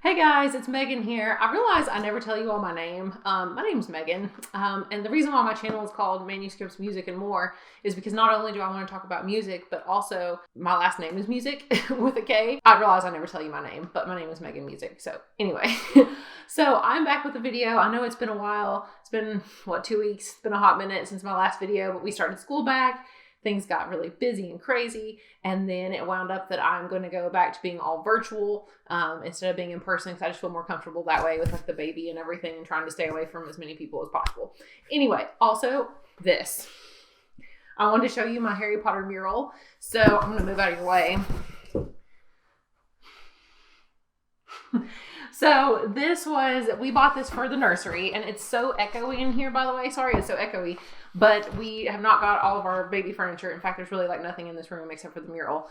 Hey guys, it's Megan here. I realize I never tell you all my name. My name's Megan, and the reason why my channel is called Manuscripts, Music, and More is because not only do I want to talk about music, but also my last name is Music with a K. I realize I never tell you my name, but my name is Megan Music. So anyway, so I'm back with a video. I know it's been a while. It's been, 2 weeks? It's been a hot minute since my last video, but we started school back. Things got really busy and crazy, and then it wound up that I'm going to go back to being all virtual instead of being in person because I just feel more comfortable that way with like the baby and everything and trying to stay away from as many people as possible. Anyway, also this. I wanted to show you my Harry Potter mural, so I'm going to move out of your way. So we bought this for the nursery, and it's so echoey in here, by the way. Sorry, it's so echoey, but we have not got all of our baby furniture. In fact, there's really like nothing in this room except for the mural.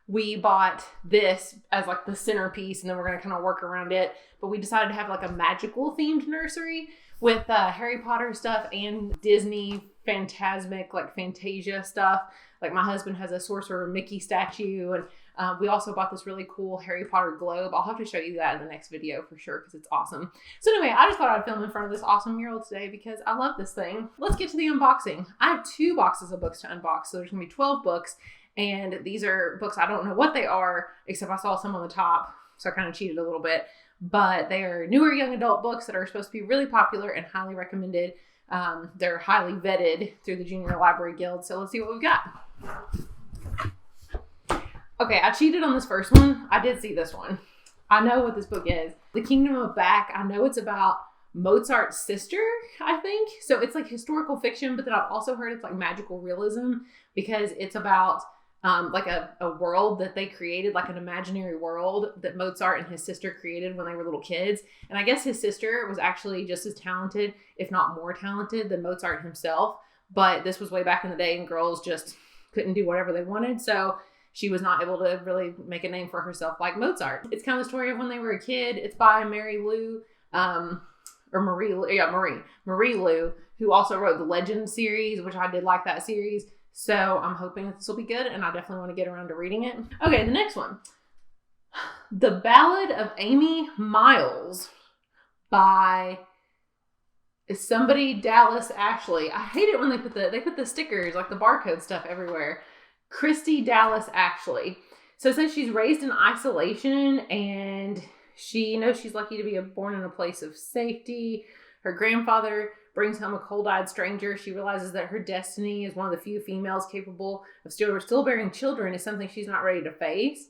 We bought this as like the centerpiece, and then we're going to kind of work around it. But we decided to have like a magical themed nursery with Harry Potter stuff and Disney Phantasmic, like Fantasia stuff. Like my husband has a Sorcerer Mickey statue, and we also bought this really cool Harry Potter globe. I'll have to show you that in the next video for sure because it's awesome. So anyway, I just thought I'd film in front of this awesome mural today because I love this thing. Let's get to the unboxing. I have 2 boxes of books to unbox, so there's going to be 12 books. And these are books, I don't know what they are, except I saw some on the top, so I kind of cheated a little bit. But they are newer young adult books that are supposed to be really popular and highly recommended. They're highly vetted through the Junior Library Guild, so let's see what we've got. Okay, I cheated on this first one. I did see this one. I know what this book is. The Kingdom of Back. I know it's about Mozart's sister, I think. So it's like historical fiction, but then I've also heard it's like magical realism because it's about like a world that they created, like an imaginary world that Mozart and his sister created when they were little kids. And I guess his sister was actually just as talented, if not more talented than Mozart himself. But this was way back in the day and girls just couldn't do whatever they wanted. So she was not able to really make a name for herself like Mozart. It's kind of the story of when they were a kid. It's by Marie Lu, Marie Lu, who also wrote the Legend series, which I did like that series. So I'm hoping this will be good, and I definitely want to get around to reading it. Okay, the next one. The Ballad of Amy Miles by somebody Dallas Ashley. I hate it when they put the stickers, like the barcode stuff everywhere. Christy Dallas Ashley. So it says she's raised in isolation and she knows she's lucky to be born in a place of safety. Her grandfather brings home a cold-eyed stranger. She realizes that her destiny as one of the few females capable of still bearing children is something she's not ready to face.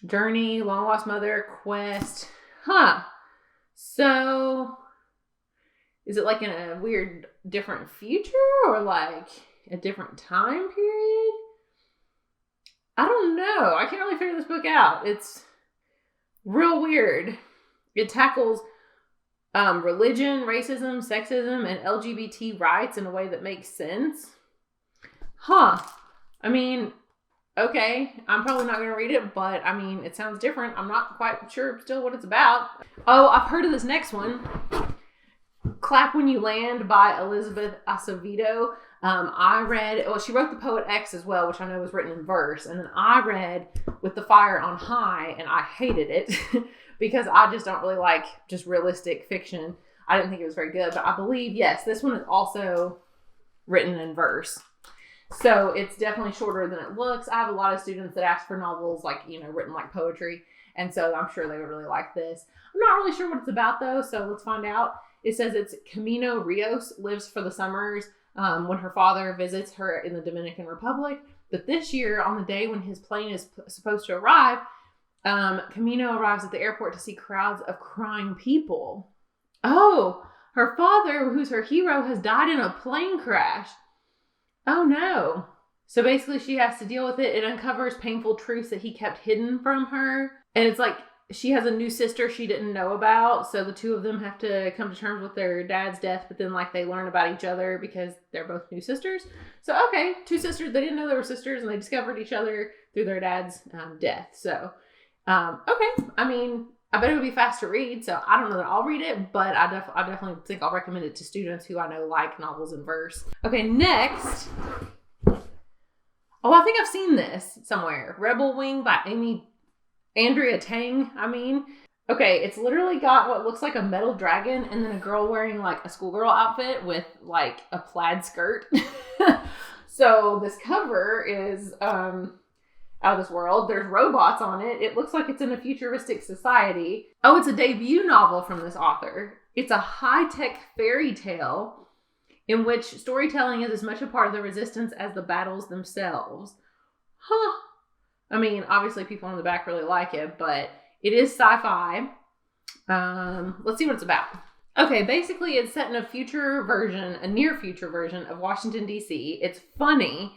Journey, long-lost mother, quest. So is it like in a weird different future or like a different time period? I don't know. I can't really figure this book out. It's real weird. It tackles religion, racism, sexism, and LGBT rights in a way that makes sense. I mean, okay. I'm probably not going to read it, but I mean, it sounds different. I'm not quite sure still what it's about. Oh, I've heard of this next one. Clap When You Land by Elizabeth Acevedo. I read, she wrote The Poet X as well, which I know was written in verse. And then I read With the Fire on High, and I hated it because I just don't really like just realistic fiction. I didn't think it was very good, but I believe, yes, this one is also written in verse. So it's definitely shorter than it looks. I have a lot of students that ask for novels like, written like poetry. And so I'm sure they would really like this. I'm not really sure what it's about though, so let's find out. It says it's Camino Rios lives for the summers when her father visits her in the Dominican Republic. But this year, on the day when his plane is supposed to arrive, Camino arrives at the airport to see crowds of crying people. Oh, her father, who's her hero, has died in a plane crash. Oh no. So basically she has to deal with it. It uncovers painful truths that he kept hidden from her. And it's like she has a new sister she didn't know about. So the two of them have to come to terms with their dad's death. But then like they learn about each other because they're both new sisters. So okay, 2 sisters. They didn't know they were sisters and they discovered each other through their dad's death. So, okay. I mean, I bet it would be fast to read. So I don't know that I'll read it. But I definitely think I'll recommend it to students who I know like novels in verse. Okay, next. Oh, I think I've seen this somewhere. Rebel Wing by Andrea Tang, I mean. Okay, it's literally got what looks like a metal dragon and then a girl wearing like a schoolgirl outfit with like a plaid skirt. So this cover is out of this world. There's robots on it. It looks like it's in a futuristic society. Oh, it's a debut novel from this author. It's a high-tech fairy tale in which storytelling is as much a part of the resistance as the battles themselves. Huh. I mean, obviously people on the back really like it, but it is sci-fi. Let's see what it's about. Okay, basically it's set in a near future version of Washington, D.C. It's funny.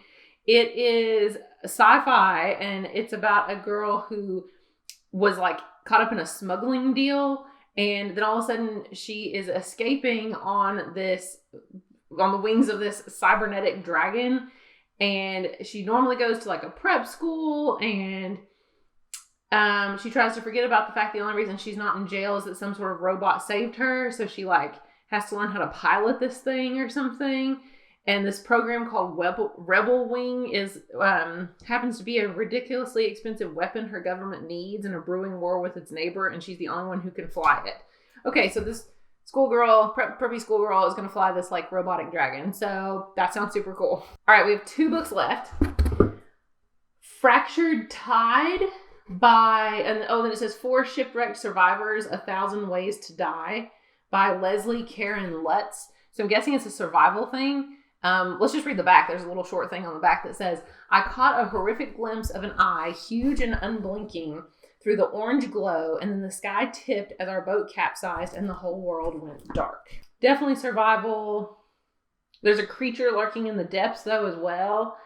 It is sci-fi, and it's about a girl who was like caught up in a smuggling deal, and then all of a sudden she is escaping on the wings of this cybernetic dragon, and she normally goes to like a prep school, and she tries to forget about the fact the only reason she's not in jail is that some sort of robot saved her, so she like has to learn how to pilot this thing or something. And this program called Rebel Wing happens to be a ridiculously expensive weapon her government needs in a brewing war with its neighbor, and she's the only one who can fly it. Okay, so this preppy schoolgirl is going to fly this like robotic dragon. So that sounds super cool. All right, we have 2 books left. Fractured Tide then it says 4 Shipwrecked Survivors, 1,000 Ways to Die by Leslie Karen Lutz. So I'm guessing it's a survival thing. Let's just read the back. There's a little short thing on the back that says, I caught a horrific glimpse of an eye, huge and unblinking, through the orange glow, and then the sky tipped as our boat capsized and the whole world went dark. Definitely survival. There's a creature lurking in the depths, though, as well.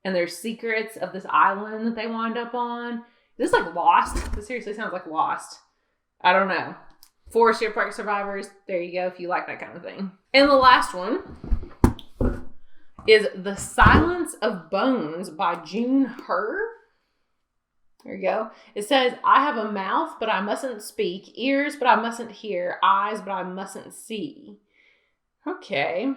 And there's secrets of this island that they wind up on. This is like Lost. This seriously sounds like Lost. I don't know. 4 Shipwreck Survivors. There you go, if you like that kind of thing. And the last one is The Silence of Bones by June Her. There you go. It says, I have a mouth, but I mustn't speak. Ears, but I mustn't hear. Eyes, but I mustn't see. Okay.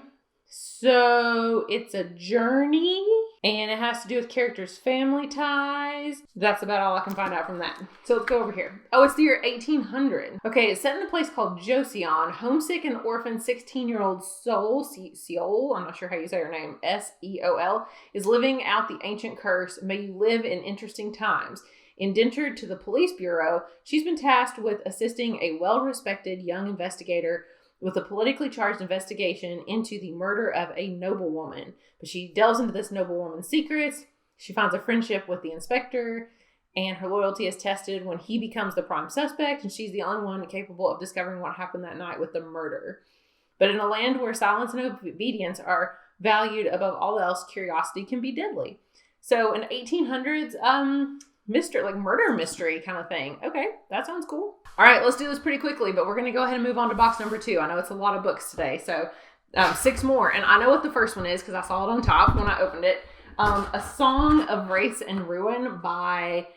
So it's a journey, and it has to do with characters' family ties. That's about all I can find out from that. So let's go over here. Oh, it's the year 1800. Okay, it's set in a place called Joseon. Homesick and orphaned 16-year-old Seol, I'm not sure how you say her name, Seol, is living out the ancient curse, may you live in interesting times. Indentured to the police bureau, she's been tasked with assisting a well-respected young investigator with a politically charged investigation into the murder of a noblewoman. But she delves into this noblewoman's secrets. She finds a friendship with the inspector, and her loyalty is tested when he becomes the prime suspect, and she's the only one capable of discovering what happened that night with the murder. But in a land where silence and obedience are valued above all else, curiosity can be deadly. So in 1800s, murder mystery kind of thing. Okay, that sounds cool. All right, let's do this pretty quickly, but we're going to go ahead and move on to box number 2. I know it's a lot of books today, so 6 more. And I know what the first one is because I saw it on top when I opened it. A Song of Race and Ruin by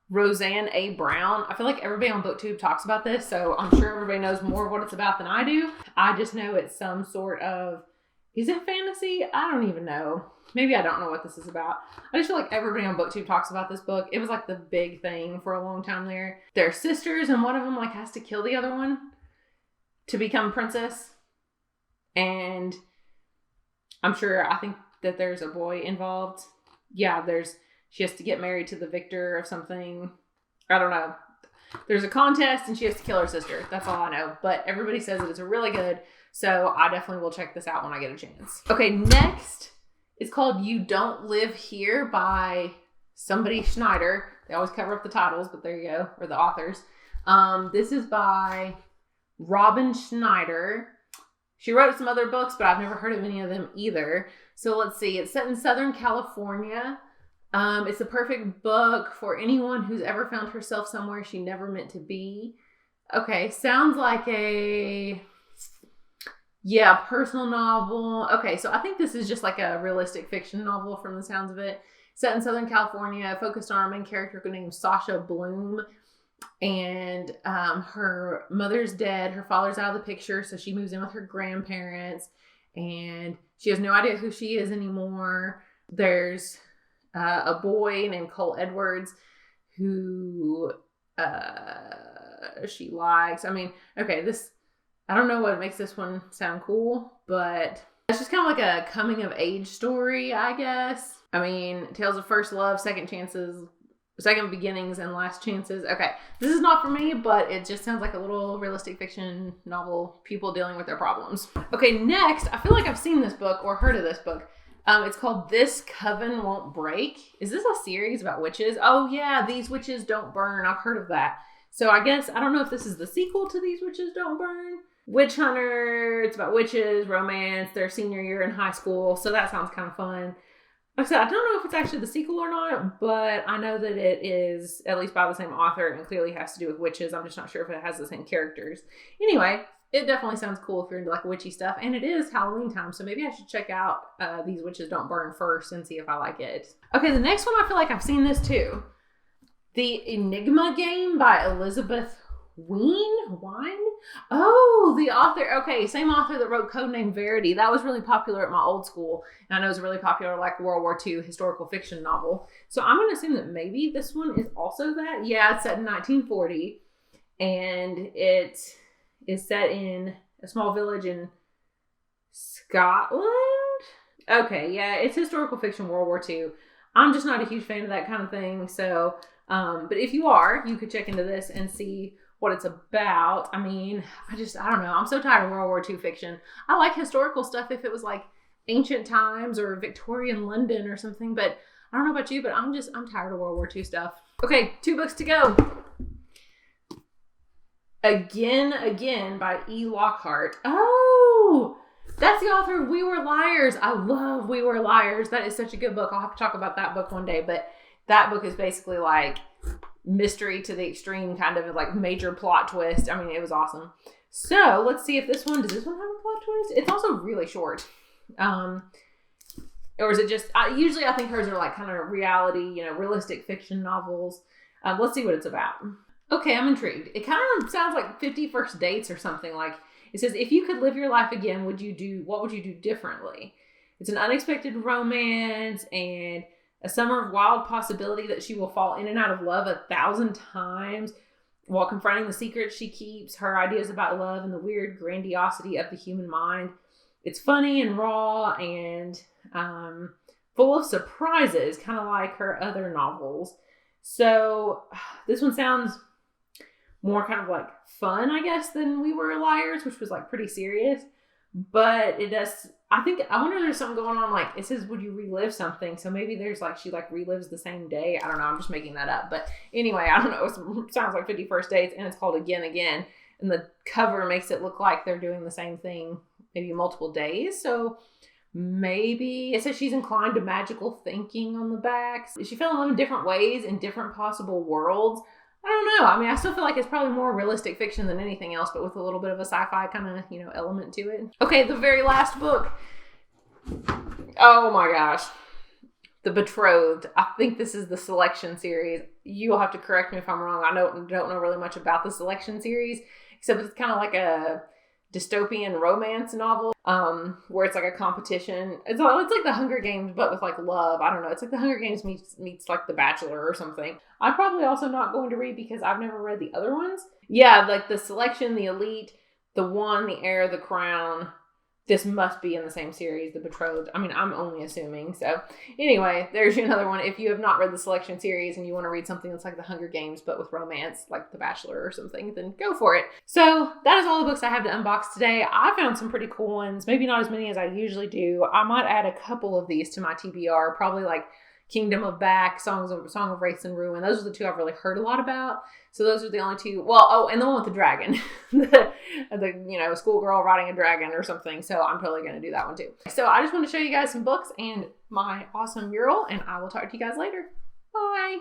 Roseanne A. Brown. I feel like everybody on BookTube talks about this, so I'm sure everybody knows more of what it's about than I do. I just know it's some sort of, is it fantasy? I don't even know. Maybe I don't know what this is about. I just feel like everybody on BookTube talks about this book. It was like the big thing for a long time there. They're sisters, and one of them like has to kill the other one to become princess. And I think that there's a boy involved. Yeah, she has to get married to the victor of something. I don't know. There's a contest and she has to kill her sister. That's all I know. But everybody says that it's really good. So I definitely will check this out when I get a chance. Okay, next is called You Don't Live Here by somebody Schneider. They always cover up the titles, but there you go. Or the authors. This is by Robin Schneider. She wrote some other books, but I've never heard of any of them either. So let's see. It's set in Southern California. It's the perfect book for anyone who's ever found herself somewhere she never meant to be. Okay, sounds like a personal novel. Okay, so I think this is just like a realistic fiction novel from the sounds of it. Set in Southern California, focused on our main character named Sasha Bloom. And her mother's dead. Her father's out of the picture, so she moves in with her grandparents. And she has no idea who she is anymore. There's a boy named Cole Edwards who she likes. I mean, okay, I don't know what makes this one sound cool, but it's just kind of like a coming of age story, I guess. I mean, tales of first love, second chances, second beginnings, and last chances. Okay, this is not for me, but it just sounds like a little realistic fiction novel, people dealing with their problems. Okay, next, I feel like I've seen this book or heard of this book. It's called This Coven Won't Break. Is this a series about witches? Oh yeah, These Witches Don't Burn. I've heard of that. So I guess, I don't know if this is the sequel to These Witches Don't Burn. Witch Hunter, it's about witches, romance, their senior year in high school. So that sounds kind of fun. Like I said, I don't know if it's actually the sequel or not, but I know that it is at least by the same author and clearly has to do with witches. I'm just not sure if it has the same characters. Anyway, it definitely sounds cool if you're into like witchy stuff, and it is Halloween time, so maybe I should check out These Witches Don't Burn first and see if I like it. Okay, the next one, I feel like I've seen this too. The Enigma Game by Elizabeth Wine? Oh, the author. Okay, same author that wrote Codename Verity. That was really popular at my old school. And I know it was a really popular like World War II historical fiction novel. So I'm going to assume that maybe this one is also that. Yeah, it's set in 1940. And it is set in a small village in Scotland. Okay, yeah, it's historical fiction World War II. I'm just not a huge fan of that kind of thing. So, but if you are, you could check into this and see what it's about. I mean, I don't know. I'm so tired of World War II fiction. I like historical stuff if it was like ancient times or Victorian London or something, but I don't know about you, but I'm tired of World War II stuff. Okay, 2 books to go. Again by E. Lockhart. Oh, that's the author of We Were Liars. I love We Were Liars. That is such a good book. I'll have to talk about that book one day, but that book is basically like mystery to the extreme, kind of like major plot twist. I mean, it was awesome. So let's see if does this one have a plot twist? It's also really short. Or is it just, usually I think hers are like kind of reality, realistic fiction novels. Let's see what it's about. Okay, I'm intrigued. It kind of sounds like 50 First Dates or something. Like it says, if you could live your life again, what would you do differently? It's an unexpected romance and a summer of wild possibility that she will fall in and out of love 1,000 times while confronting the secrets she keeps, her ideas about love, and the weird grandiosity of the human mind. It's funny and raw and full of surprises, kind of like her other novels. So this one sounds more kind of like fun, I guess, than We Were Liars, which was like pretty serious. But it does, I wonder if there's something going on, like, it says, would you relive something? So maybe there's like, she like relives the same day. I don't know, I'm just making that up. But anyway, I don't know, it sounds like 50 First Dates, and it's called Again. And the cover makes it look like they're doing the same thing, maybe multiple days. So maybe, it says she's inclined to magical thinking on the back. She fell in love in different ways, in different possible worlds. I don't know. I mean, I still feel like it's probably more realistic fiction than anything else, but with a little bit of a sci-fi kind of, element to it. Okay, the very last book. Oh my gosh. The Betrothed. I think this is the Selection series. You'll have to correct me if I'm wrong. I don't know really much about the Selection series, except it's kind of like a dystopian romance novel, where it's like a competition. It's like the Hunger Games, but with like love. I don't know. It's like the Hunger Games meets like The Bachelor or something. I'm probably also not going to read because I've never read the other ones. Yeah, like the Selection, the Elite, the One, the Heir, the Crown. This must be in the same series, The Betrothed. I mean, I'm only assuming. So anyway, there's another one. If you have not read the Selection series and you want to read something that's like the Hunger Games, but with romance, like The Bachelor or something, then go for it. So that is all the books I have to unbox today. I found some pretty cool ones. Maybe not as many as I usually do. I might add a couple of these to my TBR, probably like Kingdom of Back, Song of Wraiths and Ruin. Those are the two I've really heard a lot about. So those are the only two. Well, and the one with the dragon. the schoolgirl riding a dragon or something. So I'm totally going to do that one too. So I just want to show you guys some books and my awesome mural, and I will talk to you guys later. Bye.